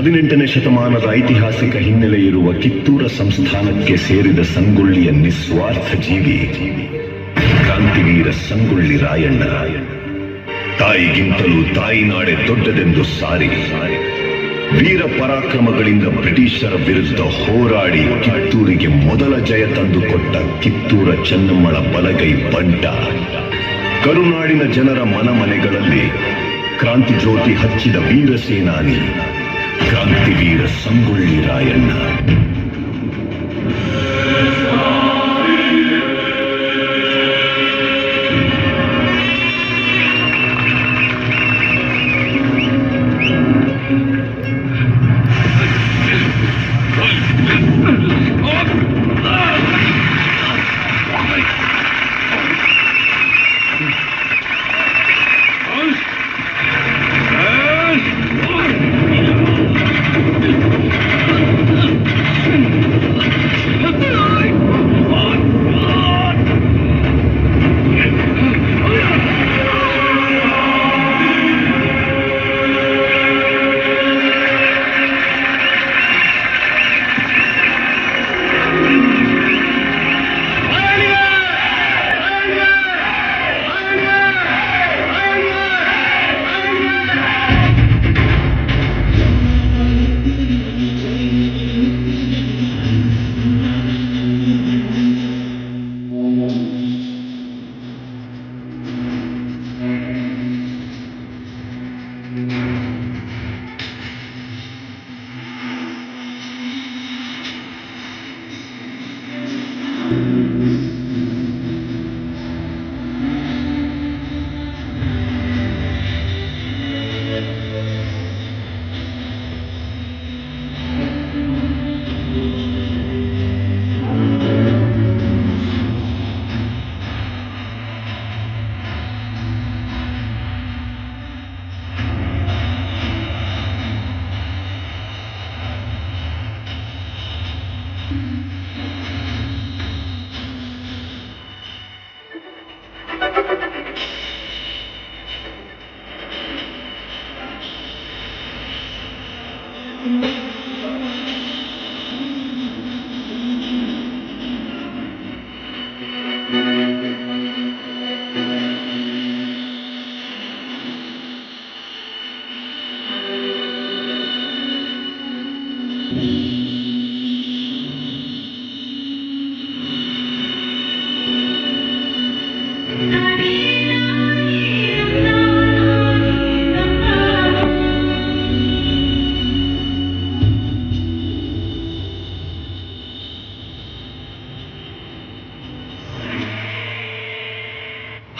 18ನೇ ಶತಮಾನದ ಐತಿಹಾಸಿಕ ಹಿನ್ನೆಲೆ ಇರುವ ಕಿತ್ತೂರ ಸಂಸ್ಥಾನಕ್ಕೆ ಸೇರಿದ ಸಂಗೊಳ್ಳಿಯ ನಿಸ್ವಾರ್ಥ ಜೀವಿ ಕ್ರಾಂತಿವೀರ ಸಂಗೊಳ್ಳಿ ರಾಯಣ್ಣ. ತಾಯಿಗಿಂತಲೂ ತಾಯಿನಾಡೆ ದೊಡ್ಡದೆಂದು ಸಾರಿ ವೀರ ಪರಾಕ್ರಮಗಳಿಂದ ಬ್ರಿಟಿಷರ ವಿರುದ್ಧ ಹೋರಾಡಿ ಕಿತ್ತೂರಿಗೆ ಮೊದಲ ಜಯ ತಂದುಕೊಟ್ಟ ಕಿತ್ತೂರ ಚೆನ್ನಮ್ಮಳ ಬಲಗೈ ಬಂಟ. ಕರುನಾಡಿನ ಜನರ ಮನಮನೆಗಳಲ್ಲಿ ಕ್ರಾಂತಿ ಜ್ಯೋತಿ ಹಚ್ಚಿದ ವೀರ ಸೇನಾನಿ ಕ್ರಾಂತಿವೀರ ಸಂಗೊಳ್ಳಿ ರಾಯಣ್ಣ.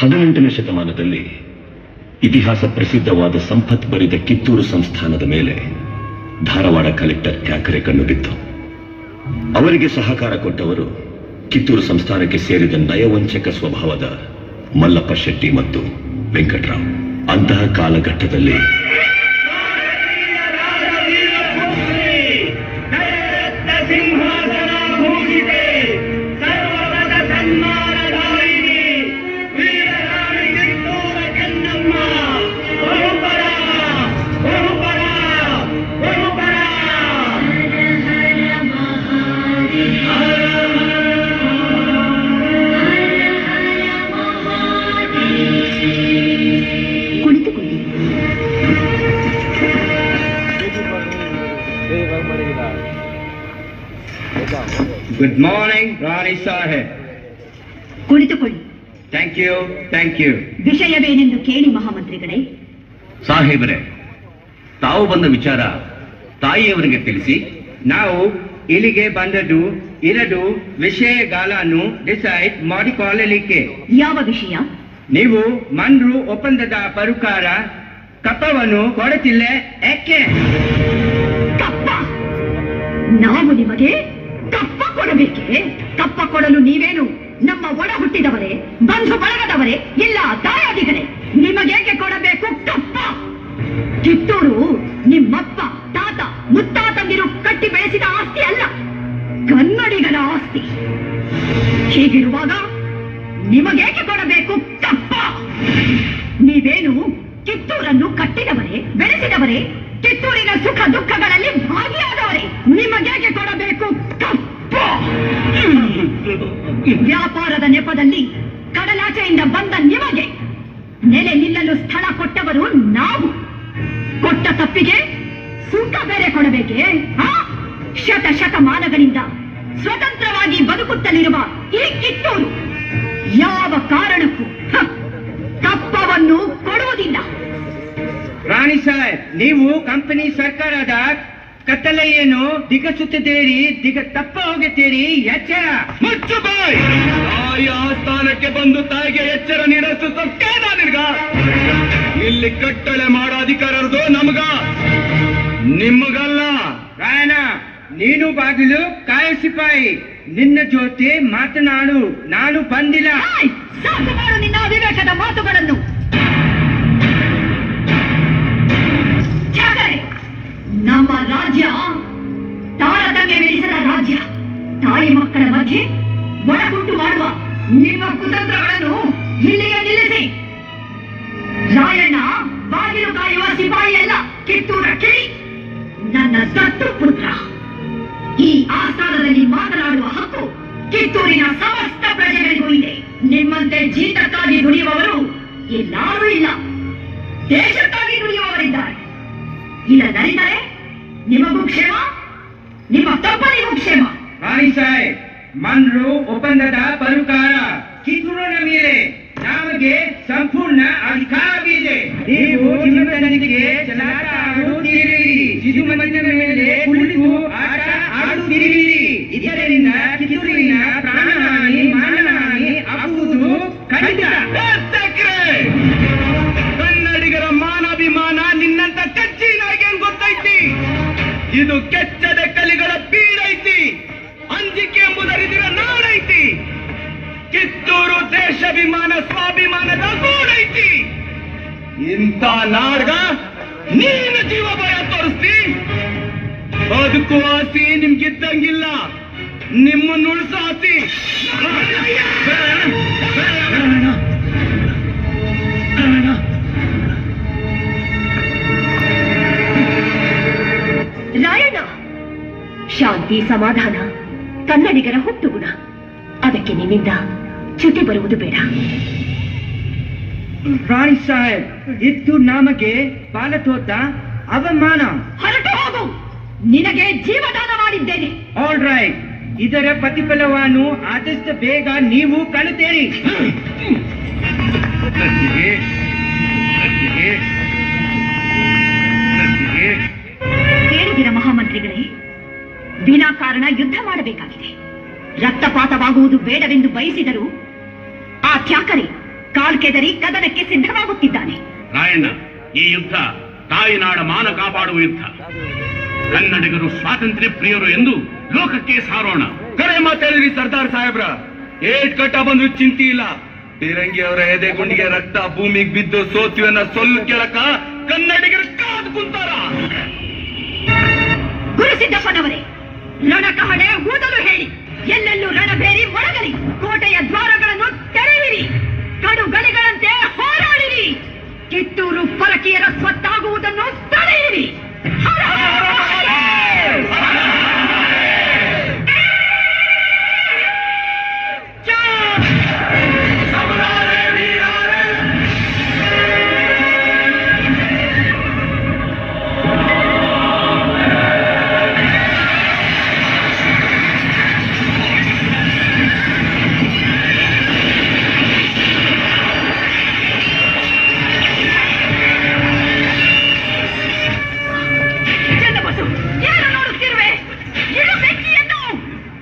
ಹದಿನೆಂಟನೇ ಶತಮಾನದಲ್ಲಿ ಇತಿಹಾಸ ಪ್ರಸಿದ್ಧವಾದ ಸಂಪತ್ಭರಿತ ಕಿತ್ತೂರು ಸಂಸ್ಥಾನದ ಮೇಲೆ ಧಾರವಾಡ ಕಲೆಕ್ಟರ್ ಠಾಕರೆ ಕಣ್ಣು ಬಿತ್ತು. ಅವರಿಗೆ ಸಹಕಾರ ಕೊಟ್ಟವರು ಕಿತ್ತೂರು ಸಂಸ್ಥಾನಕ್ಕೆ ಸೇರಿದ ನಯವಂಚಕ ಸ್ವಭಾವದ ಮಲ್ಲಪ್ಪ ಶೆಟ್ಟಿ ಮತ್ತು ವೆಂಕಟರಾವ್. ಅಂತಹ ಕಾಲಘಟ್ಟದಲ್ಲಿ ಗುಡ್ ಮಾರ್ನಿಂಗ್ ರಾಣಿ ಸಾಹೇಬ್. ಕುಳಿತುಕೊಳ್ಳಿ. Thank you thank you. ವಿಷಯವೇನೆಂದು ಕೇಳಿ ಮಹಾಮಂತ್ರಿಗಳೇ. ಸಾಹೇಬರೇ, ತಾವು ಬಂದ ವಿಚಾರ ತಾಯಿಯವರಿಗೆ ತಿಳಿಸಿ. ನಾವು ಇಲ್ಲಿಗೆ ಬಂದದ್ದು 2 ವಿಷಯಗಳನ್ನು ಡಿಸೈಡ್ ಮಾಡಿಕೊಳ್ಳಲಿಕ್ಕೆ. ಯಾವ ವಿಷಯ? ನೀವು ಮನ್ರು ಒಪ್ಪಂದದ ಪ್ರಕಾರ ಕಪ್ಪವನ್ನು ಕೊಡುತ್ತಿಲ್ಲ ಯಾಕೆ? ಕಪ್ಪ? ನಾವು ನಿಮಗೆ ಕಪ್ಪ ಕೊಡಬೇಕೆ? ಕಪ್ಪ ಕೊಡಲು ನೀವೇನು ನಮ್ಮ ಒಡ ಹುಟ್ಟಿದವರೇ, ಬಂಧು ಬಳಗದವರೇ, ಇಲ್ಲ ದಾಯಾದಿಗಳೇ? ನಿಮಗೇಕೆ ಕೊಡಬೇಕು ಕಪ್ಪ? ಕಿತ್ತೂರು ನಿಮ್ಮಪ್ಪ ತಾತ ಮುತ್ತಾತಂದಿರು ಕಟ್ಟಿ ಬೆಳೆಸಿದ ಆಸ್ತಿ ಅಲ್ಲ, ಕನ್ನಡಿಗರ ಆಸ್ತಿ. ಹೀಗಿರುವಾಗ ನಿಮಗೇಕೆ ಕೊಡಬೇಕು ಕಪ್ಪ? ನೀವೇನು ಕಿತ್ತೂರನ್ನು ಕಟ್ಟಿದವರೇ, ಬೆಳೆಸಿದವರೇ, ಕಿತ್ತೂರಿನ ಸುಖ ದುಃಖಗಳಲ್ಲಿ ವ್ಯಾಪಾರದ ನೆಪದಲ್ಲಿ ಕಡಲಾಚೆಯಿಂದ ಬಂದ ನಿಮಗೆ ನೆಲೆ ನಿಲ್ಲಲು ಸ್ಥಳ ಕೊಟ್ಟವರು ನಾವು. ಕೊಟ್ಟ ತಪ್ಪಿಗೆ ಸುಂಕ ಬೇರೆ ಕೊಡಬೇಕೆ? ಶತಮಾನಗಳಿಂದ ಸ್ವತಂತ್ರವಾಗಿ ಬದುಕುತ್ತಲಿರುವ ಈ ಕಿತ್ತೂರು ಯಾವ ಕಾರಣಕ್ಕೂ ಕಪ್ಪವನ್ನು ಕೊಡುವುದಿಲ್ಲ. ರಾಣಿ ಸಾಹೇಬ್, ನೀವು ಕಂಪನಿ ಸರ್ಕಾರದ ಕತ್ತಲೆಯನ್ನು ದಿಗಸುತ್ತಿದ್ದೀರಿ, ತಪ್ಪ ಹೋಗುತ್ತೀರಿ. ಎಚ್ಚರ! ಮುಚ್ಚು ಬಾಯ್! ತಾಯಿ ಆಸ್ಥಾನಕ್ಕೆ ಬಂದು ತಾಯಿಗೆ ಎಚ್ಚರ ನೀಡಷ್ಟು ಸೊಕ್ಕೇನ ನಿನ್ಗ? ಇಲ್ಲಿ ಕಟ್ಟಳೆ ಮಾಡೋ ಅಧಿಕಾರದ್ದು ನಮಗ, ನಿಮಗಲ್ಲ. ರಾಯಣ್ಣ, ನೀನು ಬಾಗಿಲು ಕಾಯೋ ಸಿಪಾಯಿ. ನಿನ್ನ ಜೊತೆ ಮಾತನಾಡು ನಾನು ಬಂದಿಲ್ಲ. ಸಾಕು ಮಾಡು ನಿನ್ನ ಅವಿವೇಕದ ಮಾತುಗಳನ್ನು. ನಮ್ಮ ರಾಜ್ಯ ತಾರತಮ್ಯವೆನಿಸದ ರಾಜ್ಯ. ತಾಯಿ ಮಕ್ಕಳ ಮಧ್ಯೆ ಒಳಗುಂಟು ಮಾಡುವ ನಿಮ್ಮ ಕುತಂತ್ರಗಳನ್ನು ಇಲ್ಲಿಗೆ ನಿಲ್ಲಿಸಿ. ರಾಯಣ್ಣ ಬಾಗಿಲು ಕಾಯುವ ಸಿಪಾಯಿ ಅಲ್ಲ, ಕಿತ್ತೂರ ಕಿಳಿ, ನನ್ನ ದತ್ತು ಪುತ್ರ. ಈ ಆಸ್ಥಾನದಲ್ಲಿ ಮಾತನಾಡುವ ಹಕ್ಕು ಕಿತ್ತೂರಿನ ಸಮಸ್ತ ಪ್ರಜೆಗಳಿಗೂ ಇದೆ. ನಿಮ್ಮಂತೆ ಜೀತಕ್ಕಾಗಿ ದುಡಿಯುವವರು ಎಲ್ಲರೂ ಇಲ್ಲ, ದೇಶಕ್ಕಾಗಿ ದುಡಿಯುವವರಿದ್ದಾರೆ. ಇಲ್ಲದರಿದ್ದರೆ ನಿಮಗೂ ಕ್ಷೇಮ, ನಿಮ್ಮ ತಪ್ಪನಿಗೂ ಕ್ಷೇಮ. ರಾಣಿ ಸಾಹೇಬ್, ಮನ್ರು ಒಪ್ಪಂದದ ಪರುಕಾರ ಕಿತ್ತೂರಿನ ಮೇಲೆ ನಮಗೆ ಸಂಪೂರ್ಣ ಅಧಿಕಾರವಿದೆ. ನೀವು ನಿಮ್ಮೊಂದಿಗೆ ಚಲಾಟ ಆಡುತ್ತೀರಿ, ಸಿಸುಮಣ್ಣಿನ ಮೇಲೆ ಕುಳಿತು ಆಟ ಆಡುತ್ತೀರಿ. ಇದರಿಂದ ಕಿತ್ತೂರಿನ ಪ್ರಾಣಹಾನಿ ಮಾನಹಾನಿ ಆಗುವುದು ಖಂಡಿತ. ಕನ್ನಡಿಗರ ಮಾನಾಭಿಮಾನ ನಿನ್ನಂತ ಕಚ್ಚಿನಾಗೇನ್ ಗೊತ್ತೈತಿ? ಇದು ಕೆಚ್ಚದ ಕಲಿಗಳ ಬೀಡೈತಿ, ಅಂಜಿಕೆ ಎಂಬುದರಿದಿರ ನಾಡೈತಿ. ಕಿತ್ತೂರು ದೇಶಾಭಿಮಾನ ಸ್ವಾಭಿಮಾನದ ಗೂಡೈತಿ. ಇಂಥ ನಾಡ್ಗ ನೀನು ಜೀವ ಭಯ ತೋರಿಸ್ತಿ? ಬದುಕು ಆಸಿ ನಿಮ್ಗಿದ್ದಂಗಿಲ್ಲ, ನಿಮ್ಮನ್ನು ಉಳಿಸೋ ಆಸಿ. ರಾಯಣ್ಣ, ಶಾಂತಿ ಸಮಾಧಾನ ಕನ್ನಡಿಗರ ಹುಟ್ಟುಗುಣ. ಅದಕ್ಕೆ ನಿನ್ನಿಂದ ಚ್ಯುತಿ ಬರುವುದು ಬೇಡ. ರಾಣಿ ಸಾಹೇಬ್, ಇದು ನಮಗೆ ಪಾಲತೋತ ಅವಮಾನ. ಹೊರಟು ಹೋಗು, ನಿನಗೆ ಜೀವದಾನ ಮಾಡಿದ್ದೇನೆ. ಆಲ್ ರೈಟ್, ಇದರ ಪ್ರತಿಫಲವನ್ನು ಆದಷ್ಟು ಬೇಗ ನೀವು ಕಾಣುತ್ತೀರಿ. ಕೇಳಿದಿರ ಮಹಾಮಂತ್ರಿಗಳೇ, ವಿನಾಕಾರಣ ಯುದ್ಧ ಮಾಡಬೇಕಾಗಿದೆ. ರಕ್ತಪಾತವಾಗುವುದು ಬೇಡವೆಂದು ಬಯಸಿದರು ಆ ತ್ಯಾಕರೆ ಕಾಲ್ಕೆದರಿ ಕದನಕ್ಕೆ ಸಿದ್ಧವಾಗುತ್ತಿದ್ದಾನೆ. ರಾಯಣ್ಣ, ಈ ಯುದ್ಧ ತಾಯಿನಾಡ ಮಾನ ಕಾಪಾಡುವ ಯುದ್ಧ. ಕನ್ನಡಿಗರು ಸ್ವಾತಂತ್ರ್ಯ ಪ್ರಿಯರು ಎಂದು ಲೋಕಕ್ಕೆ ಸಾರೋಣ. ಕರೆ ಮಾತಾಡಿದ್ರಿ ಸರ್ದಾರ್ ಸಾಹೇಬ್ರ. ಏಟ್ ಕಟ್ಟ ಬಂದ್ರು ಚಿಂತೆ ಇಲ್ಲ. ಫಿರಂಗಿ ಅವರ ಎದೆ ಗುಂಡಿಗೆ ರಕ್ತ ಭೂಮಿಗೆ ಬಿದ್ದು ಸೋತ್ವಿಯನ್ನ ಸೊಲ್ಲು ಕೇಳಕ ಕನ್ನಡಿಗರು ಕಾದು ಕುಂತಾರ. ಗುರುಸಿದ್ದಪ್ಪನವರೇ, ರಣಕಹಳೆ ಊದಲು ಹೇಳಿ, ಎಲ್ಲೆಲ್ಲೂ ರಣಬೇರಿ ಮೊಳಗಲಿ, ಕೋಟೆಯ ದ್ವಾರಗಳನ್ನು ತೆರೆಯಿರಿ, ಕಡುಗಲಿಗಳಂತೆ ಹೋರಾಡಿರಿ, ಕಿತ್ತೂರು ಪರಕೀಯರ ಸ್ವತ್ತಾಗುವುದನ್ನು ತಡೆಯಿರಿ.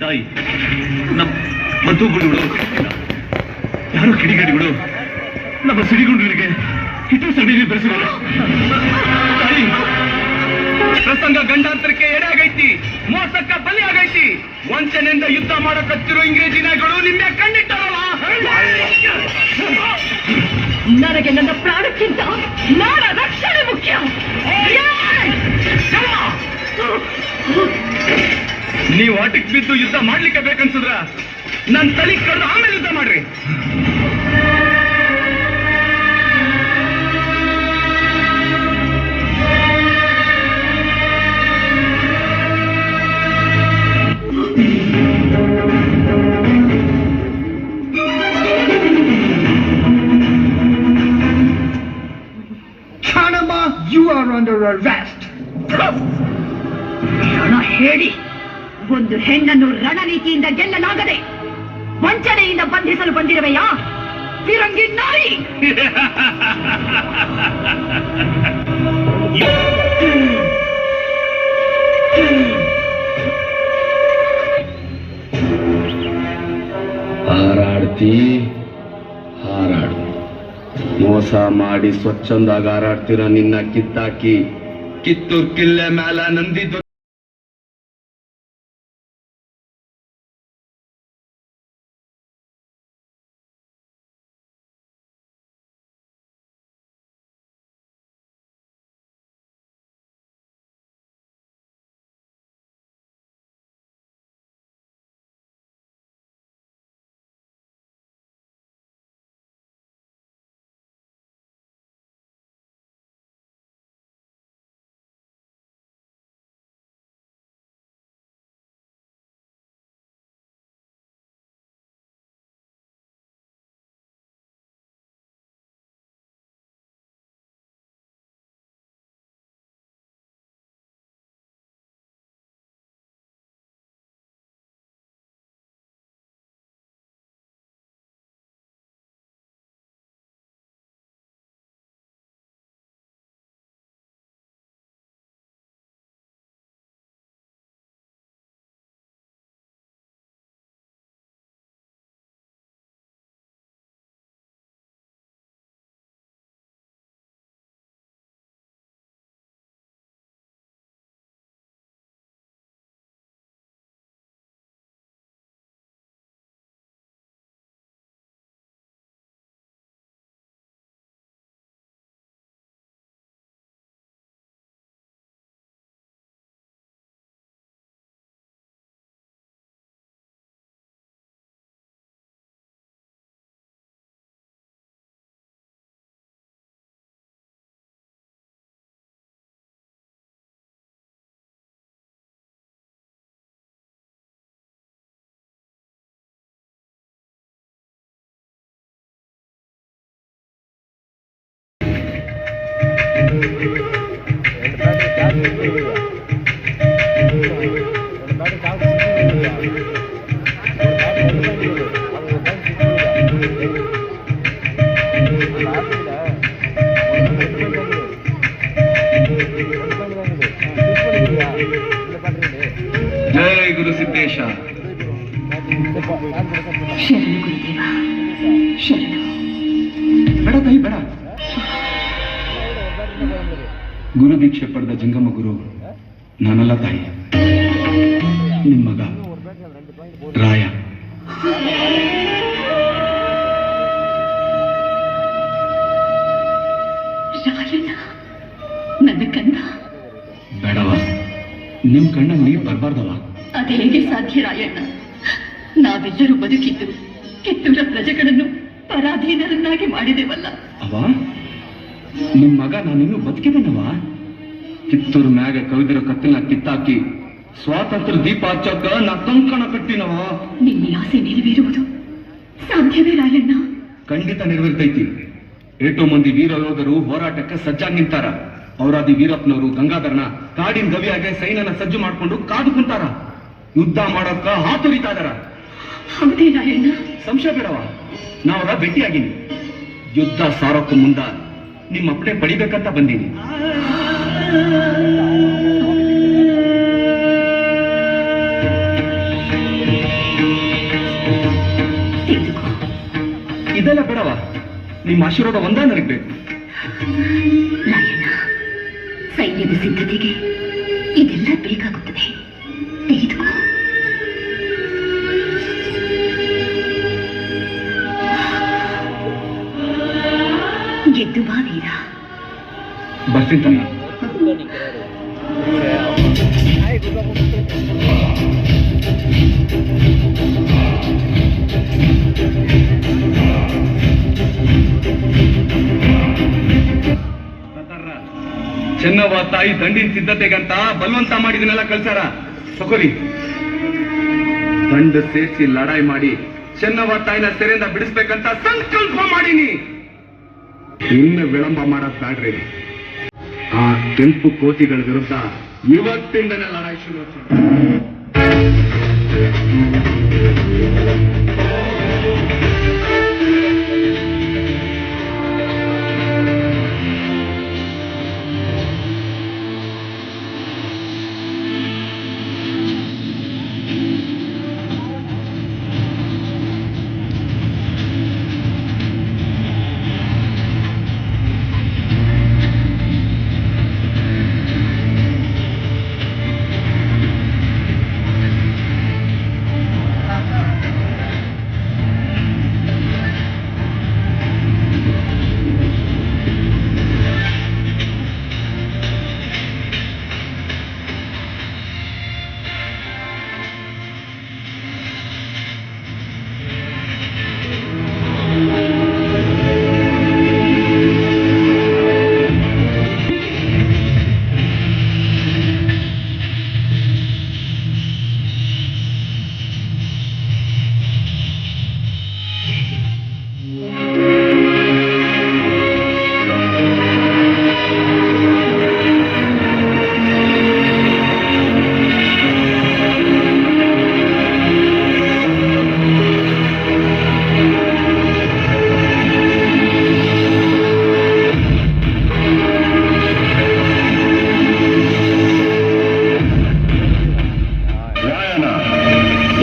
ತಾಯಿ, ನಮ್ಮ ಮಧುಗುಳುಗಳು, ಯಾರೋ ಕಿಡಿಗೇಡಿಗಳು ನಮ್ಮ ಸಿಡಿಗುಂಡುಗಳಿಗೆ ಹಿಟ್ಟು ಸಡಿಲಿ ಬೆಳೆಸಿದ್ರು. ತಾಯಿ, ಪ್ರಸಂಗ ಗಂಡಾಂತರಕ್ಕೆ ಎಡೆಯಾಗೈತಿ, ಮೋಸಕ್ಕ ಬಲಿಯಾಗೈತಿ. ವಂಚನೆಯಿಂದ ಯುದ್ಧ ಮಾಡಕತ್ತಿರೋ ಇಂಗ್ರೇಜಿ ನಾಯಿಗಳು ನಿನ್ನೆ ಕಂಡಿಟ್ಟಾರಲ್ಲ. ನನಗೆ ನನ್ನ ಪ್ರಾಣಕ್ಕಿಂತ ನಾಡ ರಕ್ಷಣೆ ಮುಖ್ಯ. ನೀವು ಆಟಕ್ಕೆ ಬಿದ್ದು ಯುದ್ಧ ಮಾಡ್ಲಿಕ್ಕೆ ಬೇಕನ್ಸಿದ್ರ ನನ್ ತಲೆ ಕಡ್ದು ಆಮೇಲೆ ಯುದ್ಧ ಮಾಡ್ರಿ. are under arrest. ರಣ ಹೇಳಿ ಒಂದು ಹೆಣ್ಣನ್ನು ರಣನೀತಿಯಿಂದ ಗೆಲ್ಲಲಾಗದೆ ವಂಚನೆಯಿಂದ ಬಂಧಿಸಲು ಬಂದಿರುವೆಯಾ ಫಿರಂಗಿ ನಾಯಿ? ಹಾರಾಡ್ತಿ ಹಾರಾಡು. ಮೋಸ ಮಾಡಿ ಸ್ವಚ್ಛಂದಾಗ ಹಾರಾಡ್ತಿರೋ ನಿನ್ನ ಕಿತ್ತಾಕಿ ಕಿತ್ತೂರ್ ಕಿಲ್ಲೆ ಮ್ಯಾಲ ನಂದಿದ್ದು ಜಯ ಗುರು ಸಿದ್ದೇಶ. ಶರಣು ಗುರುದೇವ, ಶರಣು. ಬೇಡ ತಾಯಿ ಬೇಡ. ಗುರು ದೀಕ್ಷೆ ಪಡೆದ ಜಂಗಮ ಗುರು ನಾನಲ್ಲ ತಾಯಿ, ನಿಮ್ಮ ಮಗ ರಾಯ. ರಾಯಣ್ಣ, ನನ್ನ ಕಂದ. ಬೇಡವ, ನಿಮ್ ಕಣ್ಣಲ್ಲಿ ನೀರು ಬರಬಾರ್ದವ. ಅದು ಹೇಗೆ ಸಾಧ್ಯ ರಾಯಣ್ಣ? ನಾವೆಲ್ಲರೂ ಬದುಕಿದ್ದು ಕಿತ್ತೂರ ಪ್ರಜೆಗಳನ್ನು ಪರಾಧೀನರನ್ನಾಗಿ ಮಾಡಿದೆವಲ್ಲ. ಅವ ನಿಮ್ ಮಗ ನಾನಿನ್ನೂ ಬದುಕಿದನವ. ಕಿತ್ತೂರು ಮ್ಯಾಗ ಕವಿದಿರೋ ಕತ್ತಲನ್ನ ಕಿತ್ತಾಕಿ ಸ್ವಾತಂತ್ರ್ಯ ದೀಪ ಹಚ್ಚೋಕ ನಾ ಕಂಕಣ ಕಟ್ಟಿನವ. ನಿನ್ನ ಆಸೆ ನೆರವೇರುವುದು ಸಾಧ್ಯವೇ ರಾಯಣ್ಣ? ಖಂಡಿತ ನೆರವೇರ್ತೈತಿ. ಏಟೋ ಮಂದಿ ವೀರ ಯೋಧರು ಹೋರಾಟಕ್ಕೆ ಸಜ್ಜಾಗಿ ನಿಂತಾರ. ಅವರಾದಿ ವೀರಪ್ಪನವರು ಗಂಗಾಧರನ ಕಾಡಿನ ಗವಿಯಾಗೆ ಸೈನ್ಯನ ಸಜ್ಜು ಮಾಡ್ಕೊಂಡು ಕಾದು ಕುಂತಾರ. ಯುದ್ಧ ಮಾಡೋಕ ಹಾತೊರಿತಾ ಇದಾರ. ಹೌದೇ ರಾಯಣ್ಣ? ಸಂಶಯ ಬೇಡವ, ನಾವರ ಭೇಟಿಯಾಗಿನಿ. ಯುದ್ಧ ಸಾರೋಕ್ಕೂ ಮುಂದ ನಿಮ್ಮ ಅಪ್ಪಣೆ ಪಡಿಬೇಕಂತ ಬಂದೀನಿ. ಇದೆಲ್ಲ ಬೇಡವ, ನಿಮ್ಮ ಆಶೀರ್ವಾದ ಒಂದ ನನಗೆ ಬೇಕು. ರಾಯಣ್ಣ, ಸೈನ್ಯದ ಸಿದ್ಧತೆಗೆ ಇದೆಲ್ಲ ಬೇಕಾಗುತ್ತದೆ. ತೆಗೆದುಕೋ. ಗೆದ್ದು ಬಾ ವೀರ. ಬರ್ತೀನಿ ತಾಯಿ. ಚೆನ್ನವ್ವ ತಾಯಿ ದಂಡಿನ ಸಿದ್ಧತೆಗಂತ ಬಲವಂತ ಮಾಡಿದನೆಲ್ಲ ಕಳ್ಸಾರ. ತಗೋರಿ, ದಂಡ ಸೇರಿಸಿ ಲಡಾಯಿ ಮಾಡಿ ಚೆನ್ನವ್ವ ತಾಯಿನ ಸೆರೆಯಿಂದ ಬಿಡಿಸ್ಬೇಕಂತ ಸಂಕಲ್ಪ ಮಾಡೀನಿ. ಇನ್ನು ವಿಳಂಬ ಮಾಡಕ್ ಬ್ಯಾಡ್ರಿ. ಆ ಕೆಂಪು ಕೋತಿಗಳ ವಿರುದ್ಧ ಇವತ್ತಿಂದನೇ ಲಡಾಯಿ ಶುರು.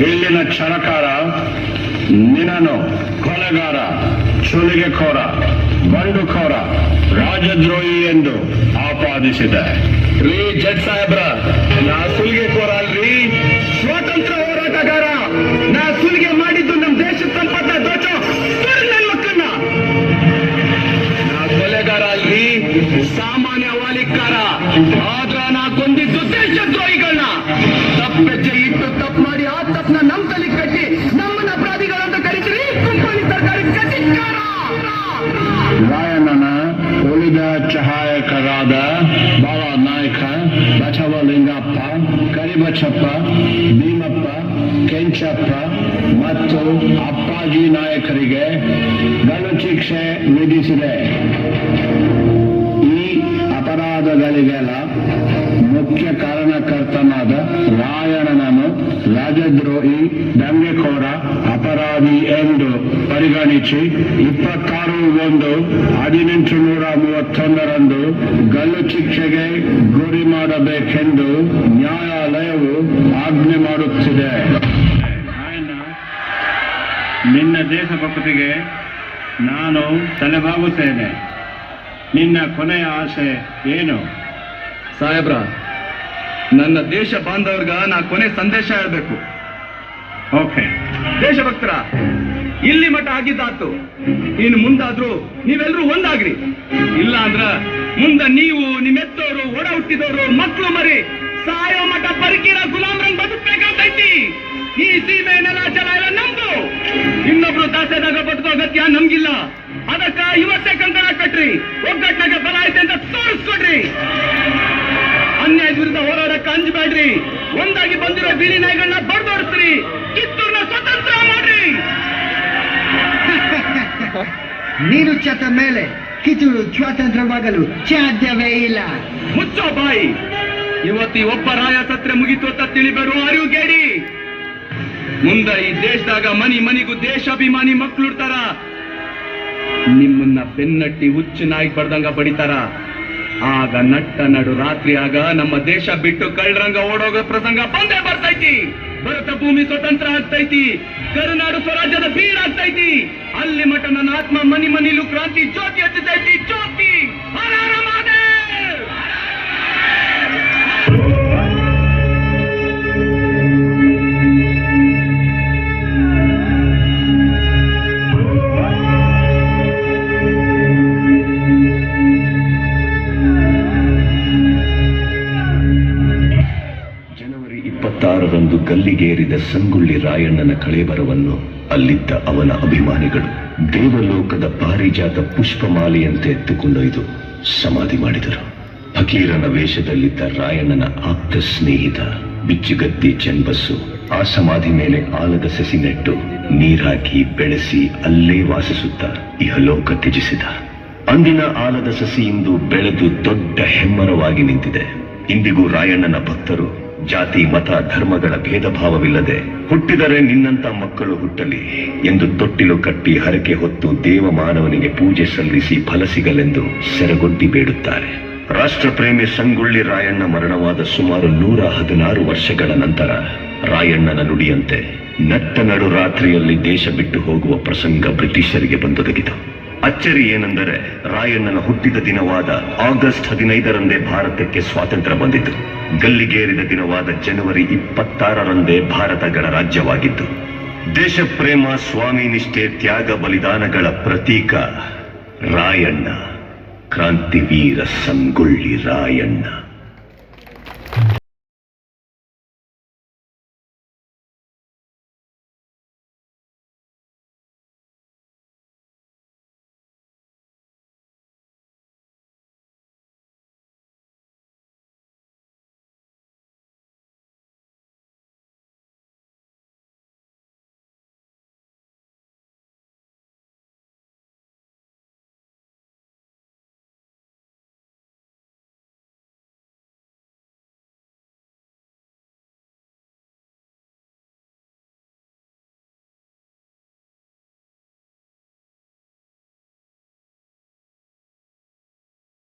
ಇಲ್ಲಿನ ಕ್ಷಣಕಾರ ನಿನ್ನನ್ನು ಕೊಲೆಗಾರ, ಸುಲಿಗೆಖೋರ, ಬಂಡುಖೋರ, ರಾಜದ್ರೋಹಿ ಎಂದು ಆಪಾದಿಸಿದೆ. ರೀ ಜಡ್ ಸಾಹೇಬ್ರ, ನಾ ಸುಲಿಗೆಖೋರ ಅಲ್ರಿ, ಸ್ವಾತಂತ್ರ್ಯ ಹೋರಾಟಗಾರ. ನಾ ಸುಲಿಗೆ ಮಾಡಿದ್ದು ನಮ್ಮ ದೇಶದ ಸಂಪತ್ತ ದೋಚೋ ನನ್ನ ಮಕ್ಕಳನ್ನ. ನಾ ಕೊಲೆಗಾರ ಅಲ್ರಿ, ಸಾಮಾನ್ಯ ವಾಲಿಕಾರ. ಆದ್ರ ನಾ ಕೊಂದಿದ್ದು ದೇಶದ್ರೋಹಿಗಳನ್ನ. ತಪ್ಪೆಚ್ಚೆ ಇಟ್ಟು ತಪ್ಪು ಮಾಡಿ ಆ ತಪ್ಪನ್ನ ನಮ್ಮ ತಲೆ ಕಟ್ಟಿ ನಮ್ಮನ್ನ ಅಪರಾಧಿಗಳಂತ ಕರೀತೀರಿ. ಕಂಪನಿ ಸರ್ಕಾರಿ ಕಟಿಕಾರ. ರಾಯಣ್ಣನ ಉಳಿದ ಸಹಾಯಕರಾದ ಬಾಳ ನಾಯಕ, ಬಸವಲಿಂಗಪ್ಪ, ಕರಿಬಸಪ್ಪ, ಭೀಮಪ್ಪ, ಕೆಂಚಪ್ಪ ಮತ್ತು ಅಪ್ಪಾಜಿ ನಾಯಕರಿಗೆ ಗಲ್ಲು ಶಿಕ್ಷೆ ವಿಧಿಸಿದೆ. ಈ ಅಪರಾಧಗಳಿಗೆಲ್ಲ ಮುಖ್ಯ ಕಾರಣಕರ್ತನಾದ ರಾಯಣ್ಣನನ್ನು ರಾಜದ್ರೋಹಿ, ದಂಗೆಖೋರ, ಅಪರಾಧಿ ಎಂದು ಪರಿಗಣಿಸಿ 26/1/1831 ಗಲ್ಲು ಶಿಕ್ಷೆಗೆ ಗುರಿ ಮಾಡಬೇಕೆಂದು ನ್ಯಾಯಾಲಯವು ಆಜ್ಞೆ ಮಾಡುತ್ತಿದೆ. ನಿನ್ನ ದೇಶಭಕ್ತಿಗೆ ನಾನು ತಲೆಬಾಗುತ್ತೇನೆ. ನಿನ್ನ ಕೊನೆಯ ಆಸೆ ಏನು? ಸಾಹೇಬ್ರ, ನನ್ನ ದೇಶ ಬಾಂಧವರ್ಗ ನಾ ಕೊನೆ ಸಂದೇಶ ಹೇಳ್ಬೇಕು. ಓಕೆ. ದೇಶಭಕ್ತರ, ಇಲ್ಲಿ ಮಠ ಆಗಿದ್ದಾತು. ಇನ್ನು ಮುಂದಾದ್ರೂ ನೀವೆಲ್ಲರೂ ಒಂದಾಗ್ರಿ. ಇಲ್ಲ ಅಂದ್ರ ಮುಂದ ನೀವು, ನಿಮ್ಮೆತ್ತೋರು, ಒಡ ಹುಟ್ಟಿದವರು, ಮಕ್ಕಳು ಮರಿ ಸಾಯೋ ಮಠ ಪರಿಕೀರ ಗುಲಾಮ್ರಂಗ್ ಬದುಕ್ಬೇಕಾಗ್ತೈತಿ. ಈ ಸೀಮೆ ನೆಲ ಜಲ ಎಲ್ಲ ನಮ್ದು. ಇನ್ನೊಬ್ರು ದಾಸೆದಾಗ ಬದುಕೋ ಅಗತ್ಯ ನಮ್ಗಿಲ್ಲ. ಅದಕ್ಕ ಇವತ್ತೇ ಕಂಕಣ ಕಟ್ರಿ, ಒಗ್ಗಟ್ನಾಗ ಬಲ ಐತೆ ಅಂತ ತೋರಿಸ್ಕೊಡ್ರಿ. ಅನ್ಯಾಯದ ವಿರುದ್ಧ ಹೋರಾಡಕ್ಕೆ ಅಂಜಬೇಡ್ರಿ. ಒಂದಾಗಿ ಬಂದಿರೋ ಬೀದಿ ನಾಯಿಗಳನ್ನ ಬಡ್ದೋಡಿಸ್ರಿ. ಕಿತ್ತೂರ್ನ ಸ್ವತಂತ್ರ ಮಾಡ್ರಿ. ನೀನು ಚತ ಮೇಲೆ ಕಿತ್ತೂರು ಸ್ವಾತಂತ್ರ್ಯವಾಗಲು ಸಾಧ್ಯವೇ ಇಲ್ಲ. ಮುಚ್ಚೋ ಬಾಯಿ. ಇವತ್ತಿ ಒಬ್ಬ ರಾಯ ಸತ್ರೆ ಮುಗಿತು ಅಂತ ತಿಳಿಬೇಡು. ಅರಿವು ಗೇಡಿ. ಮುಂದ ಈ ದೇಶದಾಗ ಮನಿ ಮನಿಗೂ ದೇಶಾಭಿಮಾನಿ ಮಕ್ಳು ಇರ್ತಾರ. ನಿಮ್ಮನ್ನ ಬೆನ್ನಟ್ಟಿ ಹುಚ್ಚು ನಾಯಿ ಬಡ್ದಂಗ ಬಡಿತಾರ. ಆಗ ನಟ್ಟ ನಡು ರಾತ್ರಿ ಆಗ ನಮ್ಮ ದೇಶ ಬಿಟ್ಟು ಕಳ್ಳರಂಗ ಓಡೋಗೋ ಪ್ರಸಂಗ ಬಂದೇ ಬರ್ತೈತಿ. ಭರತ ಭೂಮಿ ಸ್ವತಂತ್ರ ಆಗ್ತೈತಿ. ಕರುನಾಡು ಸ್ವರಾಜ್ಯದ ಬೀಡಾಗ್ತೈತಿ. ಅಲ್ಲಿ ಮಠ ನನ್ನ ಆತ್ಮ ಮನಿ ಮನಿಲೂ ಕ್ರಾಂತಿ ಜ್ಯೋತಿ ಹಚ್ಚತೈತಿ. ಜ್ಯೋತಿ ಹರ ಹರ ಮಹಾದೇವ್. ಜನವರಿ 26ರಂದು ಗಲ್ಲಿಗೇರಿದ ಸಂಗೊಳ್ಳಿ ರಾಯಣ್ಣನ ಕಳೇಬರವನ್ನು ಅಲ್ಲಿದ್ದ ಅವನ ಅಭಿಮಾನಿಗಳು ದೇವಲೋಕದ ಪಾರಿಜಾತ ಪುಷ್ಪಮಾಲೆಯಂತೆ ಎತ್ತುಕೊಂಡೊಯ್ದು ಸಮಾಧಿ ಮಾಡಿದರು. ಫಕೀರನ ವೇಷದಲ್ಲಿದ್ದ ರಾಯಣ್ಣನ ಆಪ್ತ ಸ್ನೇಹಿತ ಬಿಚ್ಚುಗತ್ತಿ ಚನ್ನಬಸ್ಸು ಆ ಸಮಾಧಿ ಮೇಲೆ ಆಲದ ಸಸಿ ನೆಟ್ಟು ನೀರಾಕಿ ಬೆಳೆಸಿ ಅಲ್ಲೇ ವಾಸಿಸುತ್ತಾ ಇಹಲೋಕ ತ್ಯಜಿಸಿದ. ಅಂದಿನ ಆಲದ ಸಸಿ ಇಂದು ಬೆಳೆದು ದೊಡ್ಡ ಹೆಮ್ಮರವಾಗಿ ನಿಂತಿದೆ. ಇಂದಿಗೂ ರಾಯಣ್ಣನ ಭಕ್ತರು ಜಾತಿ ಮತ ಧರ್ಮಗಳ ಭೇದ ಭಾವವಿಲ್ಲದೆ ಹುಟ್ಟಿದರೆ ನಿನ್ನಂತ ಮಕ್ಕಳು ಹುಟ್ಟಲಿ ಎಂದು ತೊಟ್ಟಿಲು ಕಟ್ಟಿ ಹರಕೆ ಹೊತ್ತು ದೇವಮಾನವನಿಗೆ ಪೂಜೆ ಸಲ್ಲಿಸಿ ಫಲ ಸಿಗಲೆಂದು ಸೆರಗೊಡ್ಡಿ ಬೇಡುತ್ತಾರೆ. ರಾಷ್ಟ್ರಪ್ರೇಮಿ ಸಂಗೊಳ್ಳಿ ರಾಯಣ್ಣ ಮರಣವಾದ ಸುಮಾರು 116 ವರ್ಷಗಳ ನಂತರ ರಾಯಣ್ಣನ ನುಡಿಯಂತೆ ನಟ್ಟ ನಡು ರಾತ್ರಿಯಲ್ಲಿ ದೇಶ ಬಿಟ್ಟು ಹೋಗುವ ಪ್ರಸಂಗ ಬ್ರಿಟಿಷರಿಗೆ ಬಂದೊದಗಿತು. ಅಚ್ಚರಿ ಏನೆಂದರೆ ರಾಯಣ್ಣನ ಹುಟ್ಟಿದ ದಿನವಾದ ಆಗಸ್ಟ್ 15ರಂದೇ ಭಾರತಕ್ಕೆ ಸ್ವಾತಂತ್ರ್ಯ ಬಂದಿತು. ಗಲ್ಲಿಗೇರಿದ ದಿನವಾದ ಜನವರಿ 26ರಂದೇ ಭಾರತ ಗಣರಾಜ್ಯವಾಗಿತ್ತು. ದೇಶ ಪ್ರೇಮ, ಸ್ವಾಮಿ ನಿಷ್ಠೆ, ತ್ಯಾಗ ಬಲಿದಾನಗಳ ಪ್ರತೀಕ ರಾಯಣ್ಣ, ಕ್ರಾಂತಿವೀರ ಸಂಗೊಳ್ಳಿ ರಾಯಣ್ಣ.